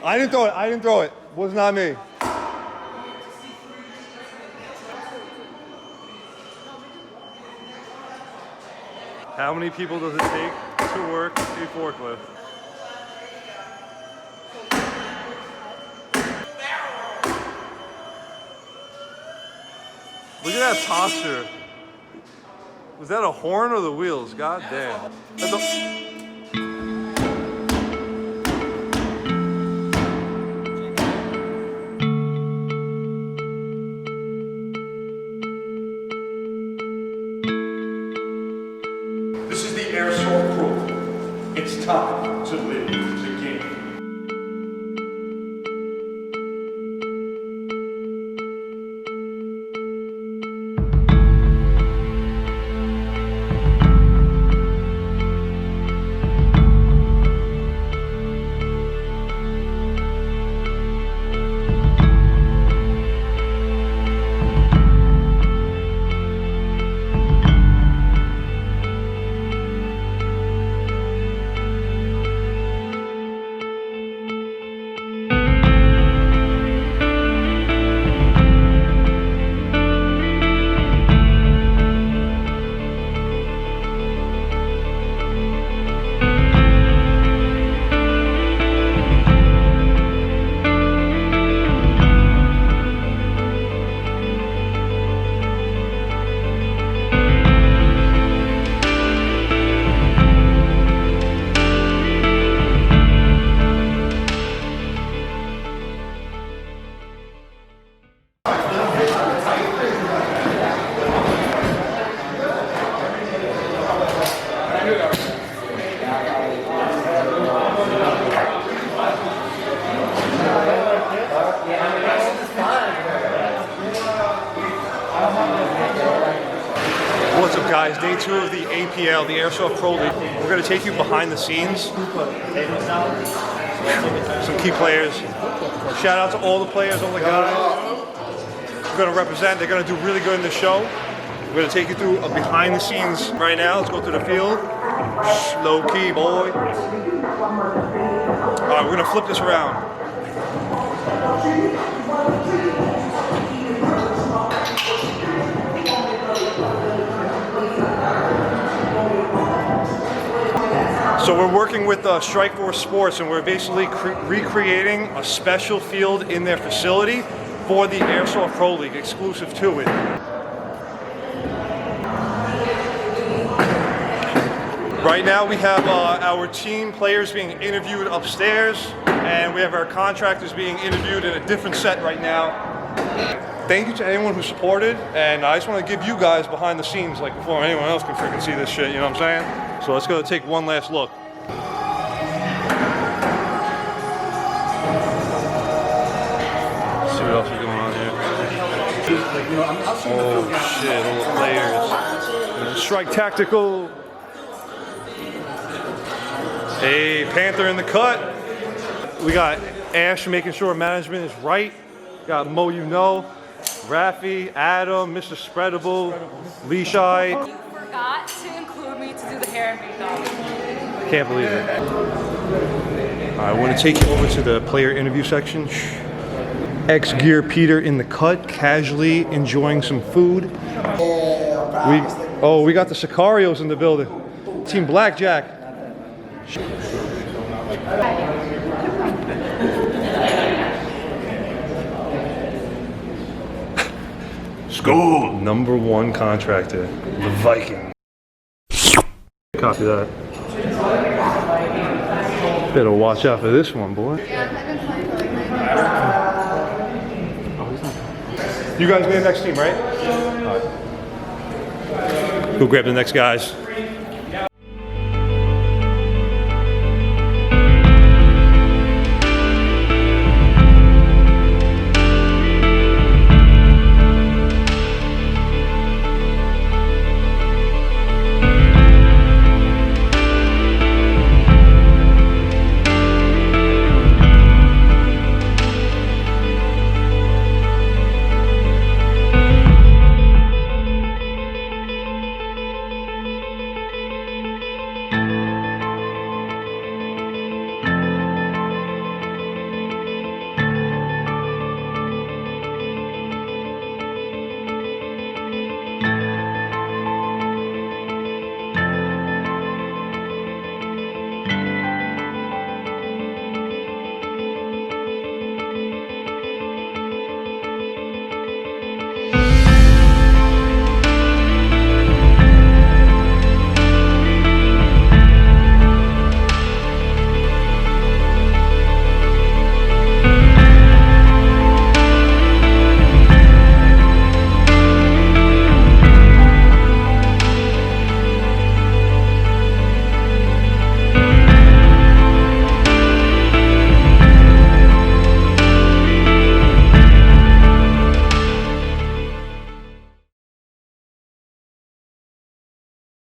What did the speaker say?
I didn't throw it. I didn't throw it. Was not me. How many people does it take to work a forklift? Look at that posture. Was that a horn or the wheels? God damn. This is the Airsoft Pro League. It's time to live the game. What's up, guys? Day 2 of the APL, the Airsoft Pro League. We're going to take you behind the scenes. Some key players. Shout out to all the players, all the guys. We're going to represent. They're going to do really good in the show. We're going to take you through a behind the scenes right now. Let's go to the field. Low key, boy. All right, we're going to flip this around. So we're working with Strikeforce Sports, and we're basically recreating a special field in their facility for the Airsoft Pro League, exclusive to it. Right now we have our team players being interviewed upstairs, and we have our contractors being interviewed in a different set right now. Thank you to anyone who supported, and I just want to give you guys behind the scenes like before anyone else can freaking see this shit, you know what I'm saying? So let's go take one last look. Let's see what else is going on here. Oh shit, all the players. Strike Tactical. Hey, Panther in the cut. We got Ash making sure management is right. Got Mo, you know, Rafi, Adam, Mr. Spreadable, Leashai. You forgot to include me to do the hair and makeup. Can't believe it. I want to take you over to the player interview section. X-Gear Peter in the cut, casually enjoying some food. We got the Sicarios in the building. Team Blackjack. School #1 contractor, the Viking. Copy that. Better watch out for this one, boy. You guys be the next team, right? All right. Go grab the next guys.